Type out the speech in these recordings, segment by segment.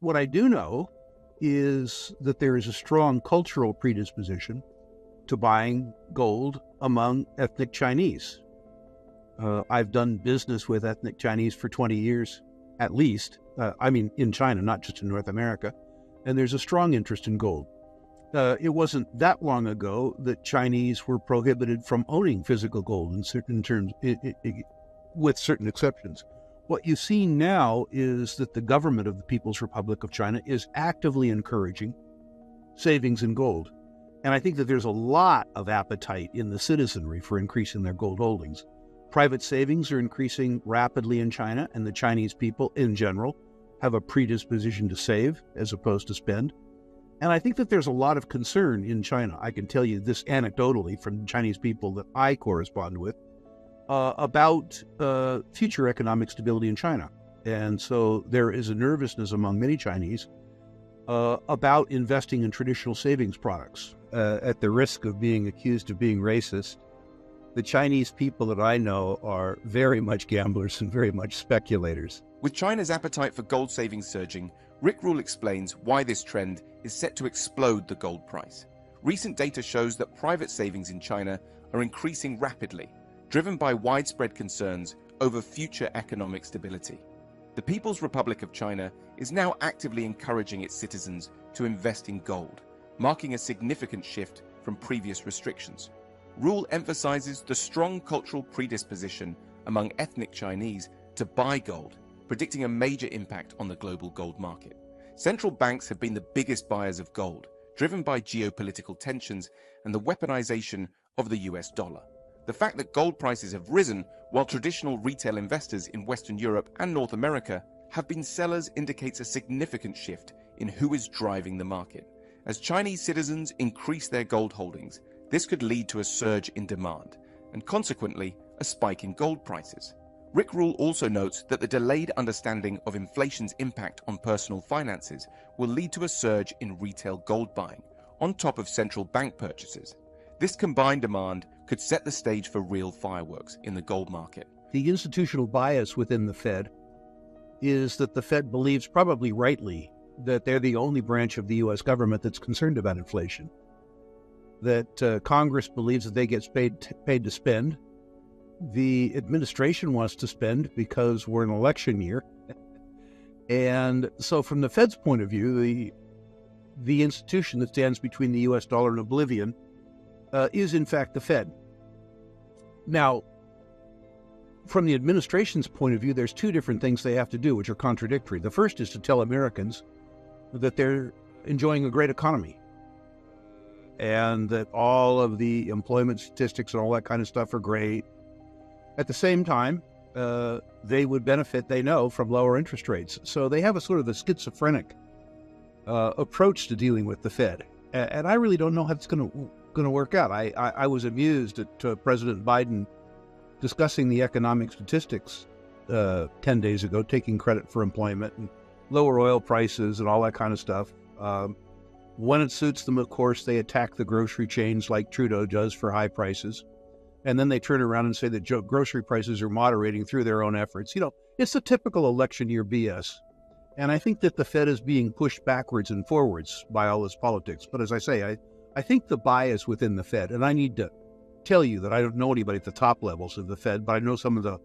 What I do know is that there is a strong cultural predisposition to buying gold among ethnic Chinese. I've done business with ethnic Chinese for 20 years, at least. In China, not just in North America. And there's a strong interest in gold. It wasn't that long ago that Chinese were prohibited from owning physical gold in certain terms, with certain exceptions. What you see now is that the government of the People's Republic of China is actively encouraging savings in gold. And I think that there's a lot of appetite in the citizenry for increasing their gold holdings. Private savings are increasing rapidly in China, and the Chinese people in general have a predisposition to save as opposed to spend. And I think that there's a lot of concern in China. I can tell you this anecdotally from Chinese people that I correspond with, about future economic stability in China. And so there is a nervousness among many Chinese about investing in traditional savings products. At the risk of being accused of being racist, the Chinese people that I know are very much gamblers and very much speculators. With China's appetite for gold savings surging, Rick Rule explains why this trend is set to explode the gold price. Recent data shows that private savings in China are increasing rapidly, driven by widespread concerns over future economic stability. The People's Republic of China is now actively encouraging its citizens to invest in gold, marking a significant shift from previous restrictions. Rule emphasizes the strong cultural predisposition among ethnic Chinese to buy gold, predicting a major impact on the global gold market. Central banks have been the biggest buyers of gold, driven by geopolitical tensions and the weaponization of the US dollar. The fact that gold prices have risen while traditional retail investors in Western Europe and North America have been sellers indicates a significant shift in who is driving the market. As Chinese citizens increase their gold holdings, this could lead to a surge in demand and consequently a spike in gold prices. Rick Rule also notes that the delayed understanding of inflation's impact on personal finances will lead to a surge in retail gold buying, on top of central bank purchases. This combined demand could set the stage for real fireworks in the gold market. The institutional bias within the Fed is that the Fed believes, probably rightly, that they're the only branch of the U.S. government that's concerned about inflation. That Congress believes that they get paid to spend. The administration wants to spend because we're in an election year. And so from the Fed's point of view, the institution that stands between the U.S. dollar and oblivion is in fact the Fed. Now, from the administration's point of view, there's two different things they have to do, which are contradictory. The first is to tell Americans that they're enjoying a great economy and that all of the employment statistics and all that kind of stuff are great. At the same time, they would benefit, they know, from lower interest rates. So they have a sort of a schizophrenic approach to dealing with the Fed. And I really don't know how it's going to work out. I was amused at President Biden discussing the economic statistics 10 days ago, taking credit for employment and lower oil prices and all that kind of stuff. When it suits them, of course, they attack the grocery chains like Trudeau does for high prices. And then they turn around and say that grocery prices are moderating through their own efforts. You know, it's the typical election year BS. And I think that the Fed is being pushed backwards and forwards by all this politics. But as I say, I think the bias within the Fed, and I need to tell you that I don't know anybody at the top levels of the Fed, but I know some of the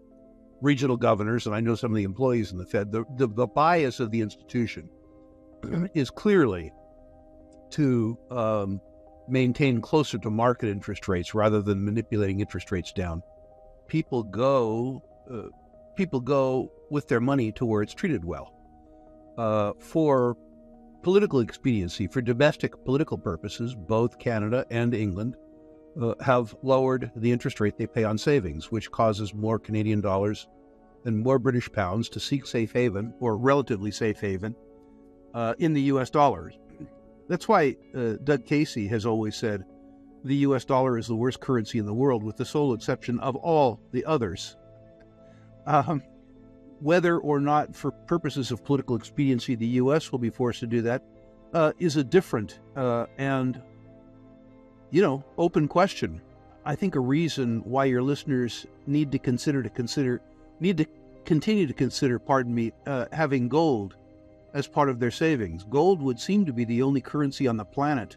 regional governors and I know some of the employees in the Fed. The bias of the institution is clearly to maintain closer to market interest rates rather than manipulating interest rates down. People go with their money to where it's treated well. For political expediency, for domestic political purposes, both Canada and England have lowered the interest rate they pay on savings, which causes more Canadian dollars and more British pounds to seek safe haven, or relatively safe haven, in the U.S. dollars. That's why Doug Casey has always said the U.S. dollar is the worst currency in the world, with the sole exception of all the others. Whether or not for purposes of political expediency the U.S. will be forced to do that is a different and, open question. I think a reason why your listeners need to continue to consider, having gold as part of their savings. Gold would seem to be the only currency on the planet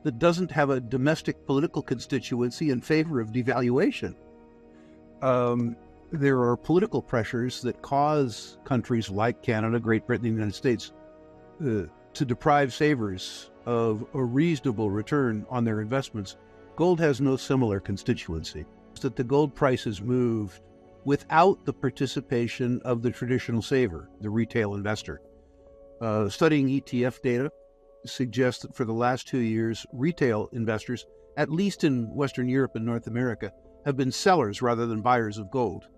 that doesn't have a domestic political constituency in favor of devaluation. There are political pressures that cause countries like Canada, Great Britain, and the United States to deprive savers of a reasonable return on their investments. Gold has no similar constituency. That the gold price has moved without the participation of the traditional saver, the retail investor. Studying ETF data suggests that for the last 2 years, retail investors, at least in Western Europe and North America, have been sellers rather than buyers of gold.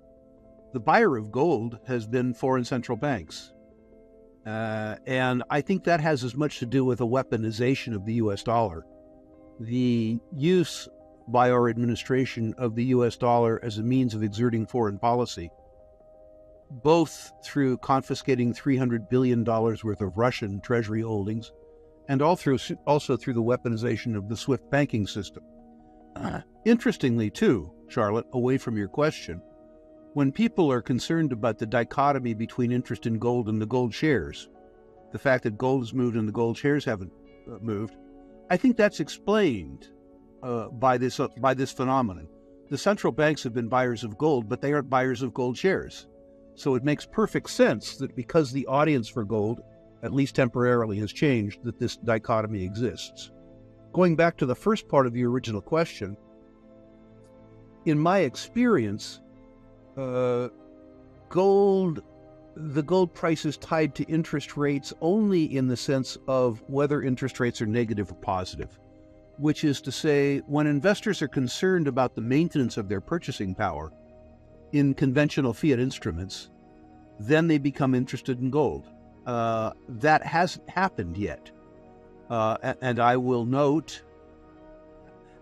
The buyer of gold has been foreign central banks. And I think that has as much to do with a weaponization of the US dollar. The use by our administration of the US dollar as a means of exerting foreign policy, both through confiscating $300 billion worth of Russian treasury holdings and also through the weaponization of the SWIFT banking system. Interestingly, too, Charlotte, away from your question, when people are concerned about the dichotomy between interest in gold and the gold shares, the fact that gold has moved and the gold shares haven't moved, I think that's explained by this phenomenon. The central banks have been buyers of gold, but they aren't buyers of gold shares. So it makes perfect sense that because the audience for gold, at least temporarily, has changed, that this dichotomy exists. Going back to the first part of your original question, in my experience, the gold price is tied to interest rates only in the sense of whether interest rates are negative or positive, which is to say, when investors are concerned about the maintenance of their purchasing power in conventional fiat instruments, then they become interested in gold. That hasn't happened yet. And I will note,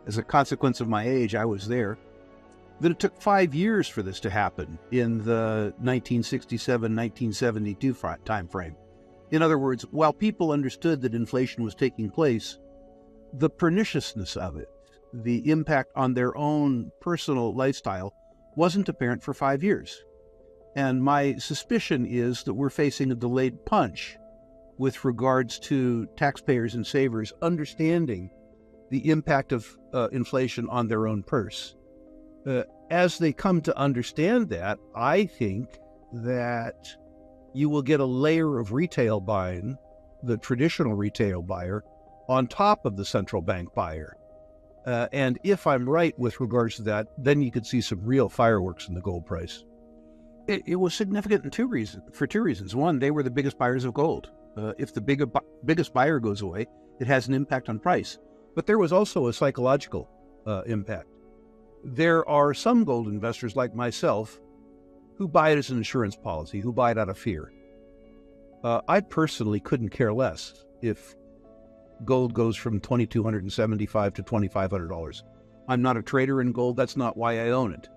as a consequence of my age, I was there, that it took 5 years for this to happen in the 1967-1972 time frame. In other words, while people understood that inflation was taking place, the perniciousness of it, the impact on their own personal lifestyle, wasn't apparent for 5 years. And my suspicion is that we're facing a delayed punch with regards to taxpayers and savers understanding the impact of inflation on their own purse. As they come to understand that, I think that you will get a layer of retail buying, the traditional retail buyer, on top of the central bank buyer. And if I'm right with regards to that, then you could see some real fireworks in the gold price. It was significant for two reasons. One, they were the biggest buyers of gold. If the biggest buyer goes away, it has an impact on price. But there was also a psychological impact. There are some gold investors like myself who buy it as an insurance policy, who buy it out of fear. I personally couldn't care less if gold goes from $2,275 to $2,500. I'm not a trader in gold. That's not why I own it.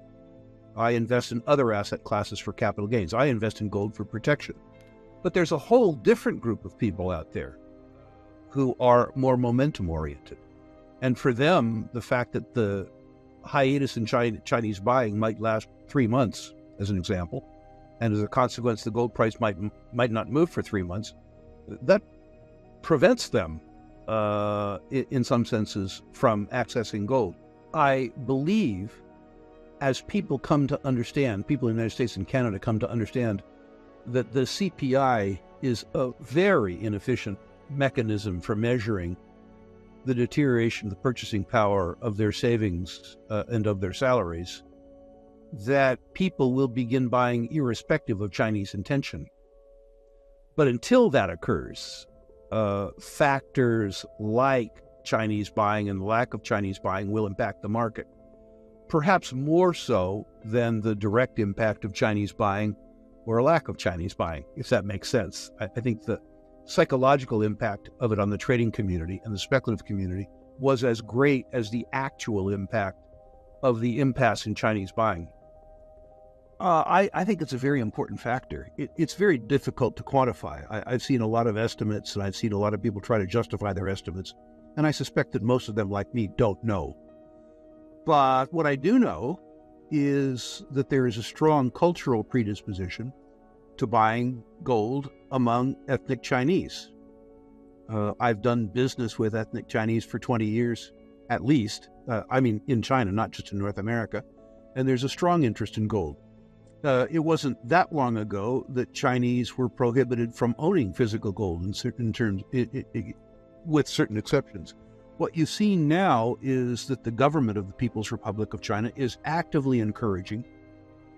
I invest in other asset classes for capital gains. I invest in gold for protection. But there's a whole different group of people out there who are more momentum-oriented. And for them, the fact that the hiatus in Chinese buying might last 3 months, as an example, and as a consequence, the gold price might not move for 3 months, that prevents them, in some senses, from accessing gold. I believe, as people come to understand, people in the United States and Canada come to understand that the CPI is a very inefficient mechanism for measuring the deterioration of the purchasing power of their savings and of their salaries, that people will begin buying irrespective of Chinese intention. But until that occurs, factors like Chinese buying and the lack of Chinese buying will impact the market, perhaps more so than the direct impact of Chinese buying or a lack of Chinese buying, if that makes sense. I think the psychological impact of it on the trading community and the speculative community was as great as the actual impact of the impasse in Chinese buying. I think it's a very important factor. It's very difficult to quantify. I've seen a lot of estimates, and I've seen a lot of people try to justify their estimates, and I suspect that most of them, like me, don't know. But what I do know is that there is a strong cultural predisposition to buying gold among ethnic Chinese. I've done business with ethnic Chinese for 20 years, at least. In China, not just in North America. And there's a strong interest in gold. It wasn't that long ago that Chinese were prohibited from owning physical gold in certain terms, with certain exceptions. What you see now is that the government of the People's Republic of China is actively encouraging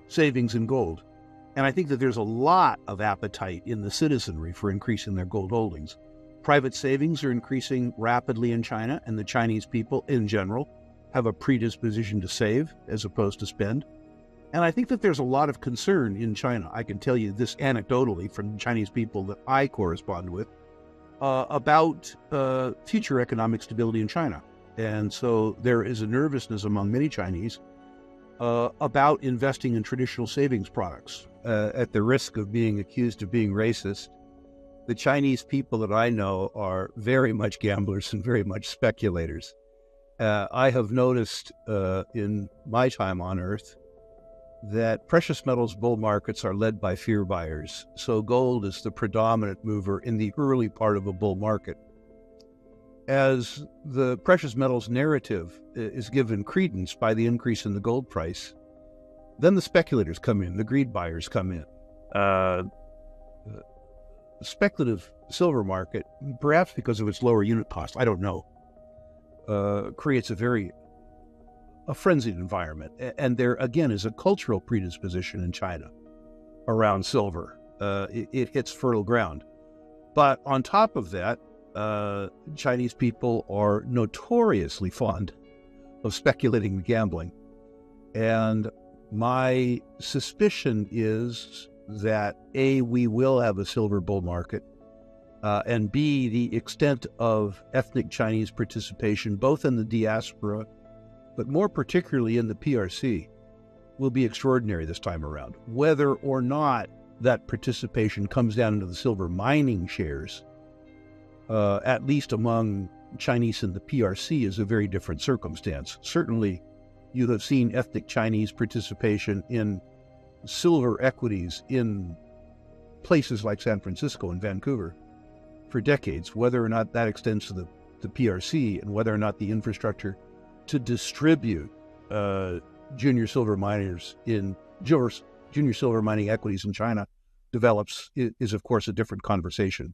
savings in gold. And I think that there's a lot of appetite in the citizenry for increasing their gold holdings. Private savings are increasing rapidly in China, and the Chinese people in general have a predisposition to save as opposed to spend. And I think that there's a lot of concern in China. I can tell you this anecdotally from Chinese people that I correspond with about future economic stability in China. And so there is a nervousness among many Chinese about investing in traditional savings products. At the risk of being accused of being racist, the Chinese people that I know are very much gamblers and very much speculators. I have noticed in my time on Earth that precious metals bull markets are led by fear buyers. So gold is the predominant mover in the early part of a bull market. As the precious metals narrative is given credence by the increase in the gold price, then the speculators come in, the greed buyers come in. The speculative silver market, perhaps because of its lower unit cost, I don't know, creates a frenzied environment. And there, again, is a cultural predisposition in China around silver. It hits fertile ground. But on top of that, Chinese people are notoriously fond of speculating and gambling. And my suspicion is that A, we will have a silver bull market, and B, the extent of ethnic Chinese participation, both in the diaspora, but more particularly in the PRC, will be extraordinary this time around. Whether or not that participation comes down into the silver mining shares, at least among Chinese in the PRC, is a very different circumstance. Certainly, you have seen ethnic Chinese participation in silver equities in places like San Francisco and Vancouver for decades. Whether or not that extends to the PRC, and whether or not the infrastructure to distribute junior silver miners in junior silver mining equities in China develops is of course a different conversation.